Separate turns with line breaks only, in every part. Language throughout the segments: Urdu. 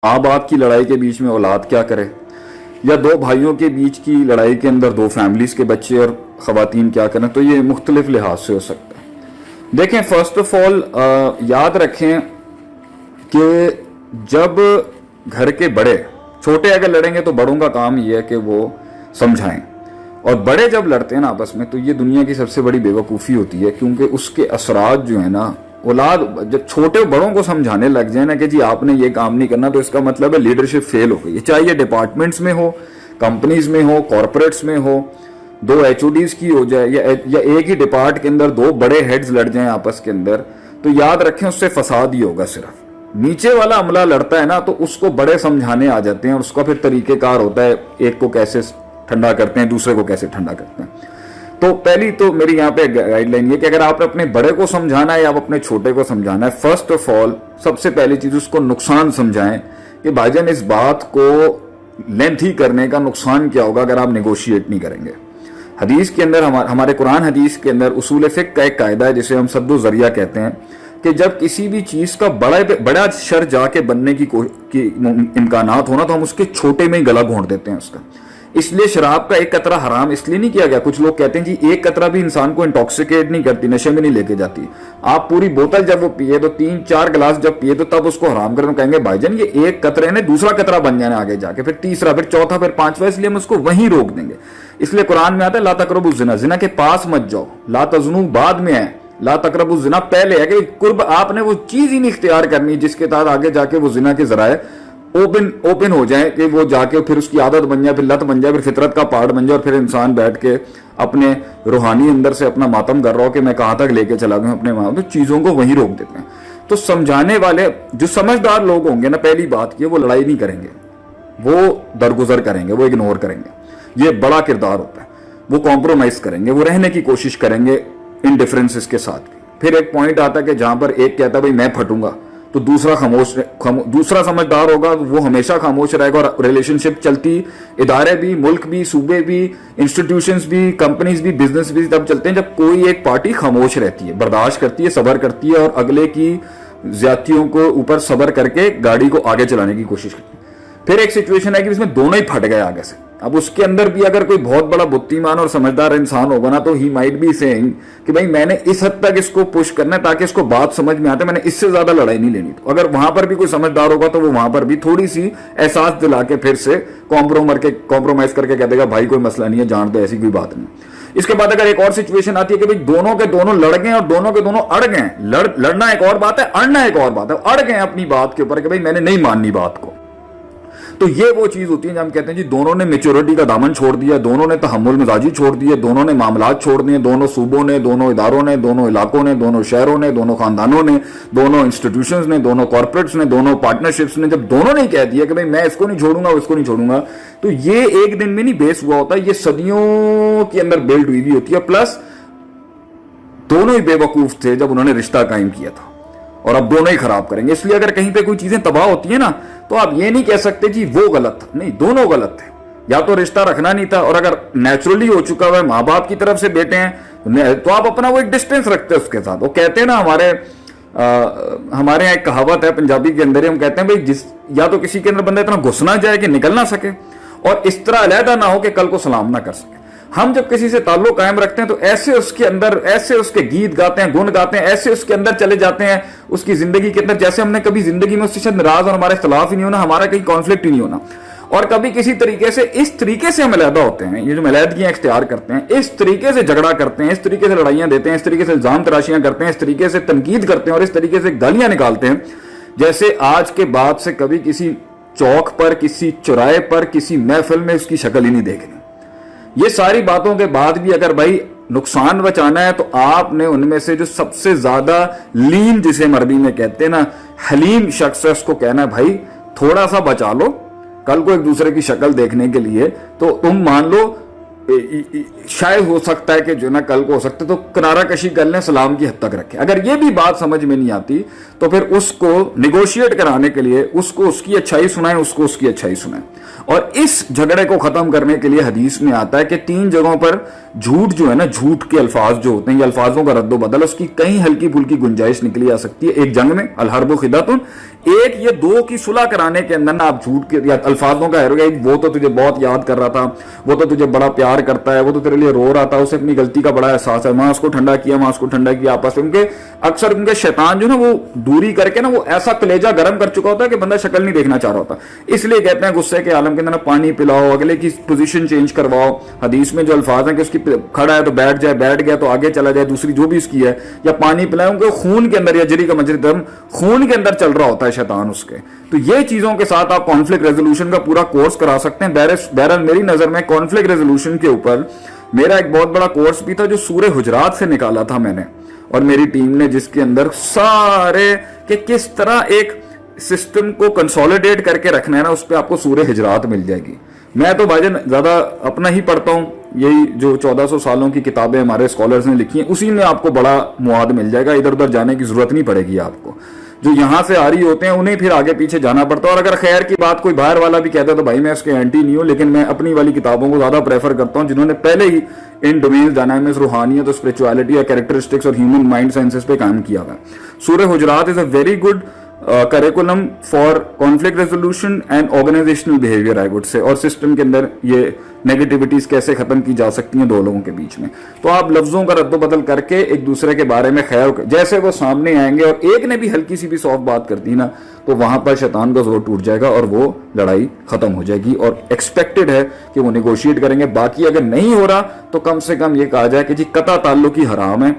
ماں باپ کی لڑائی کے بیچ میں اولاد کیا کرے، یا دو بھائیوں کے بیچ کی لڑائی کے اندر دو فیملیز کے بچے اور خواتین کیا کریں، تو یہ مختلف لحاظ سے ہو سکتا ہے۔ دیکھیں، فرسٹ آف آل یاد رکھیں کہ جب گھر کے بڑے چھوٹے اگر لڑیں گے تو بڑوں کا کام یہ ہے کہ وہ سمجھائیں، اور بڑے جب لڑتے ہیں نا آپس میں تو یہ دنیا کی سب سے بڑی بے وقوفی ہوتی ہے، کیونکہ اس کے اثرات جو ہیں نا، اولاد جب چھوٹے بڑوں کو سمجھانے لگ جائیں نا کہ جی آپ نے یہ کام نہیں کرنا، تو اس کا مطلب ہے لیڈرشپ فیل ہو گئی، چاہے یہ ڈپارٹمنٹس میں ہو، کمپنیز میں ہو، کارپوریٹس میں ہو، دو ایچ او ڈیز کی ہو جائے، یا ایک ہی ڈپارٹ کے اندر دو بڑے ہیڈز لڑ جائیں آپس کے اندر، تو یاد رکھیں اس سے فساد ہی ہوگا۔ صرف نیچے والا عملہ لڑتا ہے نا تو اس کو بڑے سمجھانے آ جاتے ہیں، اور اس کا پھر طریقہ کار ہوتا ہے ایک کو کیسے ٹھنڈا کرتے ہیں، دوسرے کو کیسے ٹھنڈا کرتے ہیں۔ تو پہلی تو میری یہاں پہ گائیڈ لائن یہ کہ اگر آپ اپنے بڑے کو سمجھانا ہے یا آپ اپنے چھوٹے کو سمجھانا ہے، فرسٹ آف آل سب سے پہلی چیز اس کو نقصان سمجھائیں کہ بھائی جان اس بات کو لینتھی کرنے کا نقصان کیا ہوگا اگر آپ نیگوشیٹ نہیں کریں گے۔ حدیث کے اندر ہمارے قرآن حدیث کے اندر اصول فقہ کا ایک قاعدہ ہے جسے ہم سد و ذریعہ کہتے ہیں، کہ جب کسی بھی چیز کا بڑا شر جا کے بننے کی امکانات ہونا تو ہم اس کے چھوٹے میں ہی گلا گھونٹ دیتے ہیں اس کا۔ اس لیے شراب کا ایک قطرہ حرام اس لیے نہیں کیا گیا، کچھ لوگ کہتے ہیں جی ایک قطرہ بھی انسان کو انٹاکسیکیٹ نہیں کرتی، نشے میں نہیں لے کے جاتی، آپ پوری بوتل جب وہ پیے تو 3-4 گلاس جب پیے تو تب اس کو حرام کریں، کہیں گے بھائی جان یہ ایک قطرے نے دوسرا قطرہ بن جانا آگے جا کے، پھر تیسرا، پھر چوتھا، پھر پانچواں، اس لیے ہم اس کو وہیں روک دیں گے۔ اس لیے قرآن میں آتا ہے لا تقربوا الزنا، زنا کے پاس مت جاؤ، لا تزنوا بعد میں ہے، لا تقربوا الزنا پہلے ہے کہ قرب آپ نے وہ چیز ہی نہیں اختیار کرنی جس کے تحت آگے جا کے وہ زنا کے ذرائع اوپن ہو جائیں، کہ وہ جا کے پھر اس کی عادت بن جائے، پھر لت بن جائے، پھر فطرت کا پارٹ بن جائے، اور پھر انسان بیٹھ کے اپنے روحانی اندر سے اپنا ماتم کر رہا ہو کہ میں کہاں تک لے کے چلا گیا اپنے ماں، تو چیزوں کو وہیں روک دیتے ہیں۔ تو سمجھانے والے جو سمجھدار لوگ ہوں گے نا، پہلی بات یہ وہ لڑائی نہیں کریں گے، وہ درگزر کریں گے، وہ اگنور کریں گے، یہ بڑا کردار ہوتا ہے، وہ کمپرومائز کریں گے، وہ رہنے کی کوشش کریں گے ان ڈفرینسز کے ساتھ۔ پھر ایک پوائنٹ آتا ہے کہ جہاں پر ایک کہتا ہے بھائی میں پھٹوں گا، تو دوسرا سمجھدار ہوگا، وہ ہمیشہ خاموش رہے گا، اور ریلیشن شپ چلتی، ادارے بھی، ملک بھی، صوبے بھی، انسٹیٹیوشنز بھی، کمپنیز بھی، بزنس بھی تب چلتے ہیں جب کوئی ایک پارٹی خاموش رہتی ہے، برداشت کرتی ہے، صبر کرتی ہے، اور اگلے کی زیادتیوں کو اوپر صبر کر کے گاڑی کو آگے چلانے کی کوشش کرتی ہے۔ پھر ایک سچویشن ہے کہ اس میں دونوں ہی پھٹ گئے آگے سے، اب اس کے اندر بھی اگر کوئی بہت بڑا بتیمان اور سمجھدار انسان ہوگا نا تو ہی مائٹ بی سیئنگ کہ بھائی میں نے اس حد تک اس کو پش کرنا ہے تاکہ اس کو بات سمجھ میں آتے، میں نے اس سے زیادہ لڑائی نہیں لینی۔ تو اگر وہاں پر بھی کوئی سمجھدار ہوگا تو وہ وہاں پر بھی تھوڑی سی احساس دلا کے پھر سے کمپرومائز کر کے کہہ دے گا بھائی کوئی مسئلہ نہیں ہے، جان دو، ایسی کوئی بات نہیں۔ اس کے بعد اگر ایک اور سچویشن آتی ہے کہ بھائی دونوں کے دونوں لڑ گئے اور دونوں کے دونوں اڑ گئے، لڑنا ایک اور بات ہے، اڑنا ایک اور بات ہے، اڑ گئے اپنی بات کے اوپر کہ بھائی میں نے نہیں ماننی بات کو، تو یہ وہ چیز ہوتی ہے جب ہم کہتے ہیں جی دونوں نے میچورٹی کا دامن چھوڑ دیا، دونوں نے تحمل مزاجی چھوڑ دیے، دونوں نے معاملات چھوڑ دیے، دونوں صوبوں نے، دونوں اداروں نے، دونوں علاقوں نے، دونوں شہروں نے، دونوں خاندانوں نے، دونوں انسٹیٹیوشنز نے، دونوں کارپوریٹس نے، دونوں پارٹنرشپس نے، جب دونوں نے کہہ دیا کہ بھئی میں اس کو نہیں چھوڑوں گا، اس کو نہیں چھوڑوں گا، تو یہ ایک دن میں نہیں بیس ہوا ہوتا، یہ صدیوں کے اندر بلڈ ہوئی ہوتی ہے، پلس دونوں ہی بے وقوف تھے جب انہوں نے رشتہ قائم کیا تھا، اور اب دونوں ہی خراب کریں گے۔ اس لیے اگر کہیں پہ کوئی چیزیں تباہ ہوتی ہیں نا تو آپ یہ نہیں کہہ سکتے جی وہ غلط تھا، نہیں، دونوں غلط تھے، یا تو رشتہ رکھنا نہیں تھا، اور اگر نیچرلی ہو چکا ہوا ہے، ماں باپ کی طرف سے بیٹے ہیں تو آپ اپنا وہ ایک ڈسٹینس رکھتے ہیں اس کے ساتھ۔ وہ کہتے ہیں نا ہمارے یہاں ایک کہاوت ہے پنجابی کے اندر، ہم کہتے ہیں بھائی یا تو کسی کے اندر بندہ اتنا گھس نہ جائے کہ نکل نہ سکے، اور اس طرح علیحدہ نہ ہو کہ کل کو سلام نہ کر سکے۔ ہم جب کسی سے تعلق قائم رکھتے ہیں تو ایسے اس کے اندر، ایسے اس کے گیت گاتے ہیں، گن گاتے ہیں، ایسے اس کے اندر چلے جاتے ہیں اس کی زندگی کے اندر، جیسے ہم نے کبھی زندگی میں اس سے شاید ناراض اور ہمارا اختلاف ہی نہیں ہونا، ہمارا کہیں کانفلکٹ ہی نہیں ہونا، اور کبھی کسی طریقے سے اس طریقے سے ہم علیحدہ ہوتے ہیں، یہ جو علیحدگیاں اختیار کرتے ہیں، اس طریقے سے جھگڑا کرتے ہیں، اس طریقے سے لڑائیاں دیتے ہیں، اس طریقے سے الزام تراشیاں کرتے ہیں، اس طریقے سے تنقید کرتے ہیں، اور اس طریقے سے گالیاں نکالتے ہیں، جیسے آج کے بعد سے کبھی کسی چوک پر، کسی چوراہے پر، کسی محفل میں اس کی شکل ہی نہیں دیکھنی۔ یہ ساری باتوں کے بعد بھی اگر بھائی نقصان بچانا ہے تو آپ نے ان میں سے جو سب سے زیادہ لین، جسے ہم عربی میں کہتے ہیں نا حلیم شخص ہے، اس کو کہنا ہے بھائی تھوڑا سا بچا لو، کل کو ایک دوسرے کی شکل دیکھنے کے لیے تو تم مان لو شاید ہو سکتا ہے کہ جو نا کل کو ہو سکتا ہے، تو کنارہ کشی کر لیں، سلام کی حد تک رکھیں۔ اگر یہ بھی بات سمجھ میں نہیں آتی تو پھر اس کو نیگوشیٹ کرانے کے لیے اس کو اس کی اچھائی سنائیں، اس کو اس کی اچھائی سنائیں۔ اور اس جھگڑے کو ختم کرنے کے لیے حدیث میں آتا ہے کہ 3 جگہوں پر جھوٹ جو ہے نا، جھوٹ کے الفاظ جو ہوتے ہیں، یہ الفاظوں کا رد و بدل، اس کی کہیں ہلکی پھلکی گنجائش نکلی آ سکتی ہے۔ ایک جنگ میں الحرب خدعۃ، ایک یہ دو کی صلح کرانے کے اندر نا آپ جھوٹ کے یا الفاظوں کا وہ تو تجھے بہت یاد کر رہا تھا، وہ تو تجھے بڑا پیار کرتا ہے، وہ تو تیرے لیے رو رہا تھا، اسے اپنی غلطی کا بڑا احساس ہے، وہاں اس کو ٹھنڈا کیا، وہاں اس کو ٹھنڈا کیا آپس میں. اکثر ان کے شیطان جو نا وہ دوری کر کے نا وہ ایسا کلیجہ گرم کر چکا ہوتا ہے کہ بندہ شکل نہیں دیکھنا چاہ رہا ہوتا. اس لیے کہتے ہیں غصے کے عالم کے اندر پانی پلاؤ، اگلے کی پوزیشن چینج کرواؤ. حدیث میں جو الفاظ ہیں کہ اس کی کھڑا ہے تو بیٹھ جائے، بیٹھ گیا تو آگے چلا جائے، دوسری جو بھی اس کی ہے، یا پانی پلائیں کہ خون کے اندر یا جری کا مجری دم خون کے اندر چل رہا ہوتا ہے شیطان اس کے. تو یہ چیزوں کے ساتھ آپ کانفلکٹ ریزولوشن کا پورا کورس کرا سکتے ہیں. بہرحال میری نظر میں کانفلکٹ ریزولوشن کے اوپر میرا ایک بہت بڑا کورس بھی تھا جو سورہ حجرات سے نکالا تھا میں نے اور میری ٹیم نے، جس کے اندر سارے کہ کس طرح ایک سسٹم کو کنسولیڈیٹ کر کے رکھنا ہے نا، اس پہ آپ کو سورہ حجرات مل جائے گی. میں تو بھائی جان زیادہ اپنا ہی پڑھتا ہوں، یہی جو 1400 سالوں کی کتابیں ہمارے اسکالرز نے لکھی ہیں اسی میں آپ کو بڑا مواد مل جائے گا. ادھر ادھر جانے کی ضرورت نہیں پڑے گی آپ کو. جو یہاں سے آ رہی ہوتے ہیں انہیں پھر آگے پیچھے جانا پڑتا ہے. اور اگر خیر کی بات کوئی باہر والا بھی کہتا ہے تو بھائی میں اس کے اینٹی نہیں ہوں، لیکن میں اپنی والی کتابوں کو زیادہ پریفر کرتا ہوں جنہوں نے پہلے ہی ان ڈومینز ڈائنامکس، روحانیت اور اسپرچویلٹی یا کیریکٹرسٹکس اور ہیومن مائنڈ سائنسز پہ کام کیا ہوا ہے. سورہ حجرات is a very good curriculum for conflict resolution and organisational behaviour I would say, اور سسٹم کے اندر یہ نیگیٹیوٹیز کیسے ختم کی جا سکتی ہیں دو لوگوں کے بیچ میں. تو آپ لفظوں کا رد و بدل کر کے ایک دوسرے کے بارے میں خیر جیسے وہ سامنے آئیں گے اور ایک نے بھی ہلکی سی بھی سافٹ بات کر دی نا تو وہاں پر شیطان کا زور ٹوٹ جائے گا اور وہ لڑائی ختم ہو جائے گی. اور ایکسپیکٹڈ ہے کہ وہ نیگوشیٹ کریں گے. باقی اگر نہیں ہو رہا تو کم سے کم یہ کہا جائے کہ جی قطع تعلق ہی حرام ہے،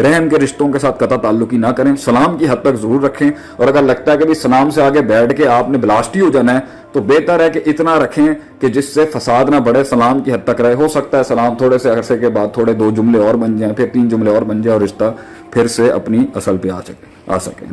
رحم کے رشتوں کے ساتھ قطع تعلقی نہ کریں، سلام کی حد تک ضرور رکھیں. اور اگر لگتا ہے کہ سلام سے آگے بیٹھ کے آپ نے بلاسٹ ہی ہو جانا ہے تو بہتر ہے کہ اتنا رکھیں کہ جس سے فساد نہ بڑھے، سلام کی حد تک رہے. ہو سکتا ہے سلام تھوڑے سے عرصے کے بعد تھوڑے 2 جملے اور بن جائیں، پھر 3 جملے اور بن جائیں اور رشتہ پھر سے اپنی اصل پہ آ سکے.